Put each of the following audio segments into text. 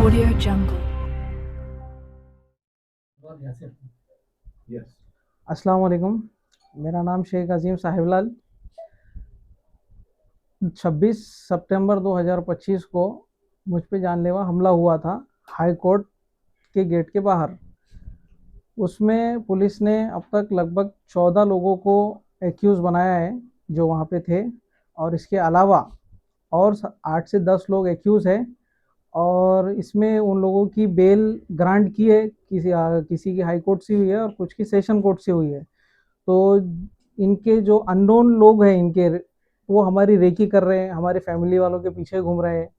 Audio Jungle. अस्सलाम वालेकुम। मेरा नाम शेख अजीम साहिबलाल। 26 सितंबर 2025 को मुझ पे जानलेवा हमला हुआ था हाई कोर्ट के गेट के बाहर। उसमें पुलिस ने अब तक लगभग 14 लोगों को एक्यूज़ बनाया है जो वहाँ पे थे, और इसके अलावा और 8 से 10 लोग एक्यूज़ हैं, और इसमें उन लोगों की बेल ग्रांट की है, किसी की हाई कोर्ट से हुई है और कुछ की सेशन कोर्ट से हुई है। तो इनके जो अननोन लोग हैं इनके, वो हमारी रेकी कर रहे हैं, हमारे फैमिली वालों के पीछे घूम रहे हैं।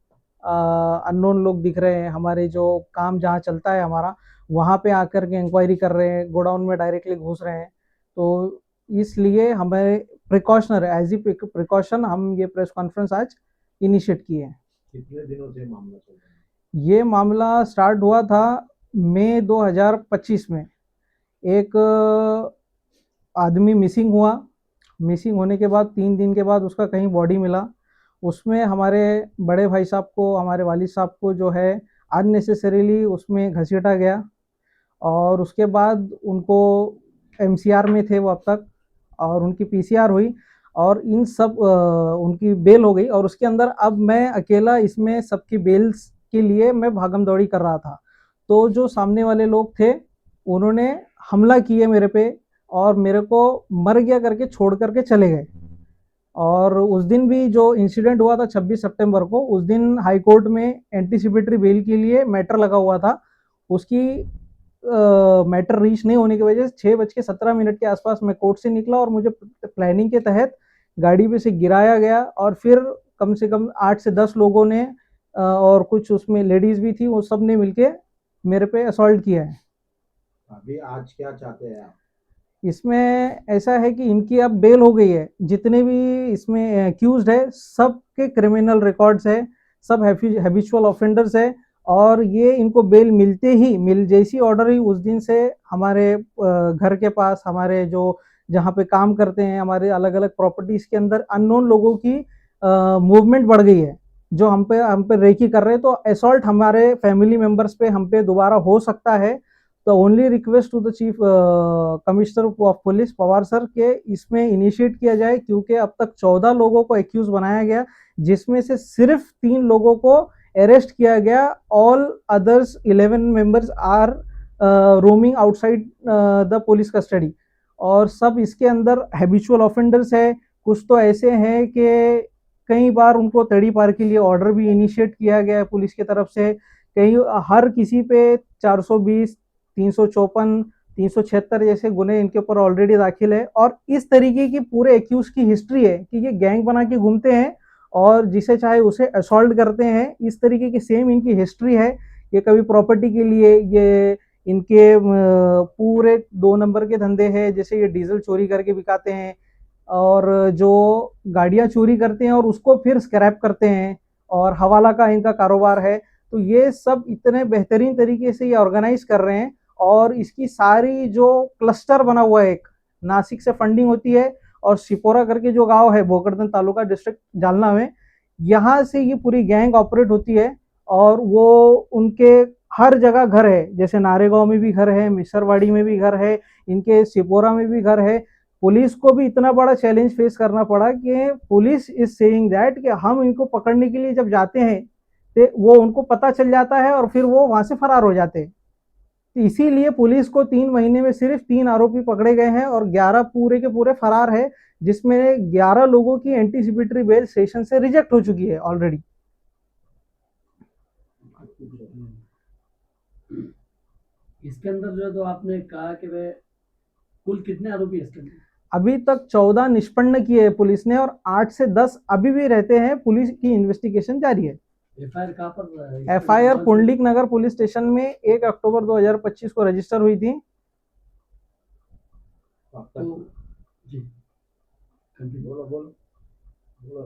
अननोन लोग दिख रहे हैं, हमारे जो काम जहाँ चलता है हमारा, वहाँ पे आकर के इंक्वायरी कर रहे हैं, गोडाउन में डायरेक्टली घुस रहे हैं। तो इसलिए हमें प्रिकॉशनर एज ए प्रिकॉशन हम ये प्रेस कॉन्फ्रेंस आज इनिशिएट किए हैं। कितने दिनों से मामला चल रहा है? ये मामला स्टार्ट हुआ था मई 2025 में। एक आदमी मिसिंग हुआ। मिसिंग होने के बाद 3 दिन के बाद उसका कहीं बॉडी मिला। उसमें हमारे बड़े भाई साहब को, हमारे वालिद साहब को जो है अननेसेसरीली उसमें घसीटा गया, और उसके बाद उनको एमसीआर में थे वो अब तक, और उनकी पीसीआर हुई, और इन सब उनकी बेल हो गई। और उसके अंदर अब मैं अकेला इसमें सबकी बेल्स के लिए मैं भागम दौड़ी कर रहा था। तो जो सामने वाले लोग थे उन्होंने हमला किए मेरे पे, और मेरे को मर गया करके छोड़ करके चले गए। और उस दिन भी जो इंसिडेंट हुआ था 26 सितंबर को, उस दिन हाई कोर्ट में एंटीसिपेटरी बेल के लिए मैटर लगा हुआ था। उसकी मैटर रीच नहीं होने की वजह से 6:17 के आसपास मैं कोर्ट से निकला, और मुझे प्लानिंग के तहत गाड़ी पे से गिराया गया, और फिर कम से कम 8 से 10 लोगों ने और कुछ उसमें लेडीज भी थी, वो सब ने मिलके मेरे पे असॉल्ट किया है। अभी आज क्या चाहते हैं आप? इसमें ऐसा है कि इनकी अब बेल हो गई है। जितने भी इसमें एक्यूज्ड है सब के क्रिमिनल रिकॉर्ड्स है, सब हैबिचुअल ऑफेंडर्स है, और ये इनको बेल मिलते ही, जैसी ऑर्डर हुई उस दिन से हमारे घर के पास, हमारे जो जहाँ पे काम करते हैं, हमारे अलग अलग प्रॉपर्टीज के अंदर अननोन लोगों की मूवमेंट बढ़ गई है, जो हम पे रेकी कर रहे हैं। तो असॉल्ट हमारे फैमिली मेंबर्स पे हम पे दोबारा हो सकता है। तो only request to the chief commissioner of police Pawar sir के इसमें इनिशिएट किया जाए, क्योंकि अब तक 14 लोगों को एक्यूज बनाया गया, जिसमें से सिर्फ 3 लोगों को अरेस्ट किया गया। All others 11 members are roaming outside the police custody, और सब इसके अंदर हैबिचुअल ऑफेंडर्स है। कुछ तो ऐसे हैं कि कई बार उनको तड़ी पार के लिए ऑर्डर भी इनिशिएट किया गया है पुलिस की तरफ से। कहीं हर किसी पे 420, 354, 376 जैसे गुने इनके ऊपर ऑलरेडी दाखिल है। और इस तरीके की पूरे एक्यूज की हिस्ट्री है कि ये गैंग बना के घूमते हैं और जिसे चाहे उसे असॉल्ट करते हैं। इस तरीके की सेम इनकी हिस्ट्री है। ये कभी प्रॉपर्टी के लिए, ये इनके पूरे 2 नंबर के धंधे हैं, जैसे ये डीजल चोरी करके बिकाते हैं, और जो गाड़ियां चोरी करते हैं और उसको फिर स्क्रैप करते हैं, और हवाला का इनका कारोबार है। तो ये सब इतने बेहतरीन तरीके से ये ऑर्गेनाइज कर रहे हैं, और इसकी सारी जो क्लस्टर बना हुआ है, एक नासिक से फंडिंग होती है, और शिपोरा करके जो गांव है भोकरदन तालुका डिस्ट्रिक्ट जालना में, यहाँ से ये पूरी गैंग ऑपरेट होती है। और वो उनके हर जगह घर है, जैसे नारेगांव में भी घर है, मिसरवाड़ी में भी घर है, इनके शिपोरा में भी घर है। पुलिस को भी इतना बड़ा चैलेंज फेस करना पड़ा कि पुलिस इज सेइंग दैट कि हम इनको पकड़ने के लिए जब जाते हैं तो वो उनको पता चल जाता है और फिर वो वहां से फरार हो जाते हैं। तो इसीलिए पुलिस को 3 महीने में सिर्फ 3 आरोपी पकड़े गए हैं और 11 पूरे के पूरे फरार है, जिसमें 11 लोगों की एंटीसिपेटरी बेल सेशन से रिजेक्ट हो चुकी है ऑलरेडी। इसके अंदर जो है तो आपने कहा कि वे कुल कितने आरोपी है इसके अंदर? अभी तक 14 निष्पन्न किए हैं पुलिस ने, और 8 से 10 अभी भी रहते हैं। पुलिस की इन्वेस्टिगेशन जारी है। एफआईआर कहाँ पर? एफआईआर पुंडलिक नगर पुलिस स्टेशन में 1 अक्टूबर 2025 को रजिस्टर हुई थी। तो जी बोलो।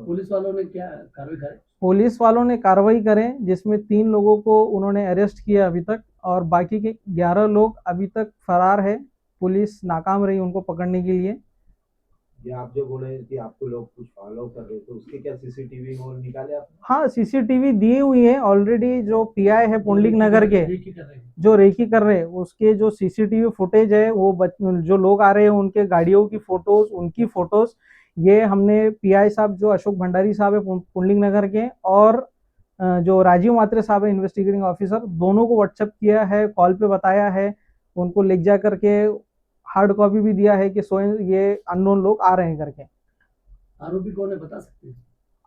पुलिस वालों ने क्या कार्रवाई करी? पुलिस वालों ने कार्रवाई करें, जिसमें 3 लोगों को उन्होंने अरेस्ट किया अभी तक, और बाकी के 11 लोग अभी तक फरार है। पुलिस नाकाम रही उनको पकड़ने के लिए। ये आप जो बोले कि आपको लोग कुछ फॉलो कर रहे तो उसके क्या सीसीटीवी वो निकाले आपने? हाँ, सीसीटीवी दी हुई है ऑलरेडी। जो पीआई है पुंडलिक नगर के, रेकी कर रहे हैं। जो रेकी कर रहे हैं, उसके जो सीसीटीवी फुटेज है, वो जो लोग आ रहे हैं उनके गाड़ियों की फोटोज, उनकी फोटोज, ये हमने पीआई साहब जो अशोक भंडारी साहब है पुंडलिक नगर के, और जो राजीव मात्रे साहब है इन्वेस्टिगेटिंग ऑफिसर, दोनों को व्हाट्सएप किया है, कॉल पे बताया है, उनको ले जा करके हार्ड कॉपी भी दिया है कि सो ये अननोन लोग आ रहे हैं करके। आरोपी कौन है बता सकते हैं?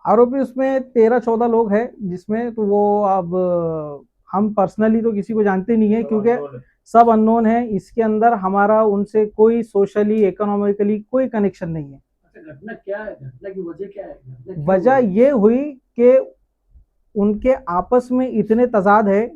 आरोपी उसमें 13-14 लोग हैं, जिसमें तो वो अब हम पर्सनली तो किसी को जानते नहीं है, क्योंकि सब अननोन है। इसके अंदर हमारा उनसे कोई सोशली इकोनॉमिकली कोई कनेक्शन नहीं है। अच्छा, घटना क्या है? घटना की वजह क्या है? घटना क्यों वजह हुई? ये हुई कि उनके आपस में इतने तजाद है,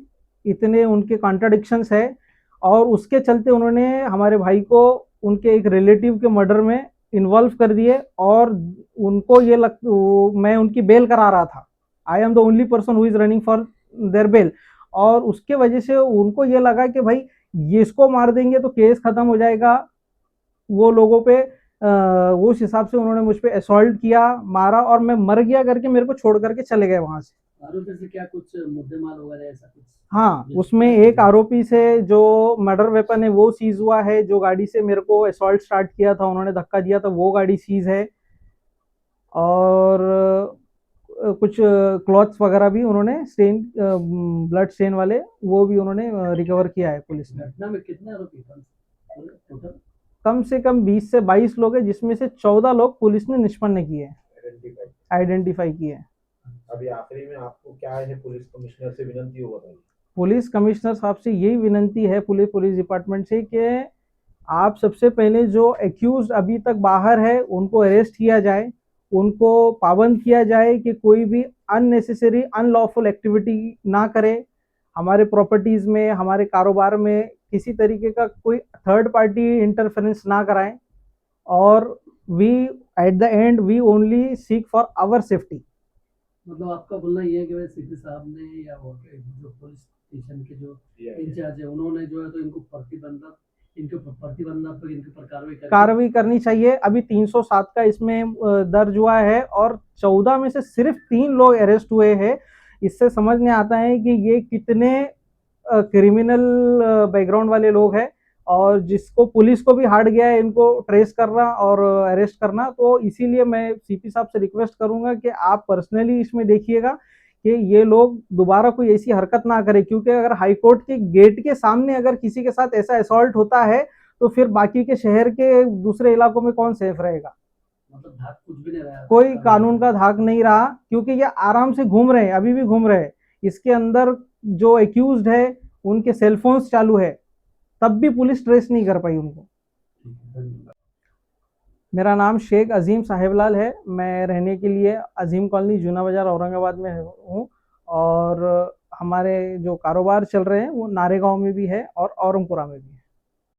इतने उनके कॉन्ट्राडिक्शंस है, और उसके चलते उन्होंने हमारे भाई को उनके एक रिलेटिव के मर्डर में इन्वॉल्व कर दिए, और उनको ये मैं उनकी बेल करा रहा था। I am the only person who is running for their bail, और उसके वजह से उनको ये लगा कि भाई ये इसको मार देंगे तो केस खत्म हो जाएगा। वो लोगों पे वो उस हिसाब से उन्होंने मुझ पे असॉल्ट किया, मारा, और मैं मर गया करके मेरे को छोड़ करके चले गए वहां से। आरोपी से क्या कुछ मुद्देमाल वगैरह ऐसा कुछ? हाँ, उसमें एक आरोपी से जो मर्डर वेपन है वो सीज हुआ है, जो गाड़ी से मेरे को असॉल्ट स्टार्ट किया था, उन्होंने धक्का दिया था, वो गाड़ी सीज है, और कुछ क्लॉथ्स वगैरह भी उन्होंने स्टेन, ब्लड स्टेन वाले, वो भी उन्होंने रिकवर किया है पुलिस ने। घटना में कितने आरोपी थे टोटल? कम से कम 20 से 22 लोग हैं, जिसमें से 14 लोग पुलिस ने निष्पन्न किए हैं, आइडेंटिफाई किए हैं। अभी आखिरी में आपको क्या है पुलिस कमिश्नर से विनती हो बताइए? पुलिस कमिश्नर साहब से यही विनती है पुलिस डिपार्टमेंट से कि आप सबसे पहले जो एक्यूज अभी तक बाहर है उनको अरेस्ट किया जाए, उनको पाबंद किया जाए कि कोई भी अननेसेसरी अनलॉफुल एक्टिविटी ना करे, हमारे प्रॉपर्टीज में, हमारे कारोबार में किसी तरीके का कोई थर्ड पार्टी इंटरफेरेंस ना कराएं, और we at the end we only seek for our safety. मतलब आपका बोलना ये है कि भाई सीपी साहब ने या वो जो पुलिस स्टेशन के जो इंचार्ज है उन्होंने जो है तो इनको प्रतिबंधात्मक इनके ऊपर कार्रवाई करनी चाहिए। अभी 307 का इसमें दर्ज हुआ है, और 14 में से सिर्फ 3 लोग अरेस्ट हुए हैं। इससे समझ में आता है कि ये कितने क्रिमिनल बैकग्राउंड वाले लोग हैं, और जिसको पुलिस को भी हार्ड गया है इनको ट्रेस करना और अरेस्ट करना। तो इसीलिए मैं सीपी साहब से रिक्वेस्ट करूंगा कि आप पर्सनली इसमें देखिएगा कि ये लोग दोबारा कोई ऐसी हरकत ना करें, क्योंकि अगर हाईकोर्ट के गेट के सामने अगर किसी के साथ ऐसा असॉल्ट होता है तो फिर बाकी के शहर के दूसरे इलाकों में कौन सेफ रहेगा? मतलब धाक कुछ भी नहीं रहा, कोई कानून का धाक नहीं रहा, क्योंकि ये आराम से घूम रहे हैं, अभी भी घूम रहे हैं। इसके अंदर जो एक्यूज्ड है उनके सेलफोन्स चालू है, तब भी पुलिस ट्रेस नहीं कर पाई उनको। मेरा नाम शेख अजीम साहेबलाल है। मैं रहने के लिए अजीम कॉलोनी, जूना बाजार, औरंगाबाद में हूँ, और हमारे जो कारोबार चल रहे हैं वो नारेगांव में भी है और औरंगपुरा में भी है।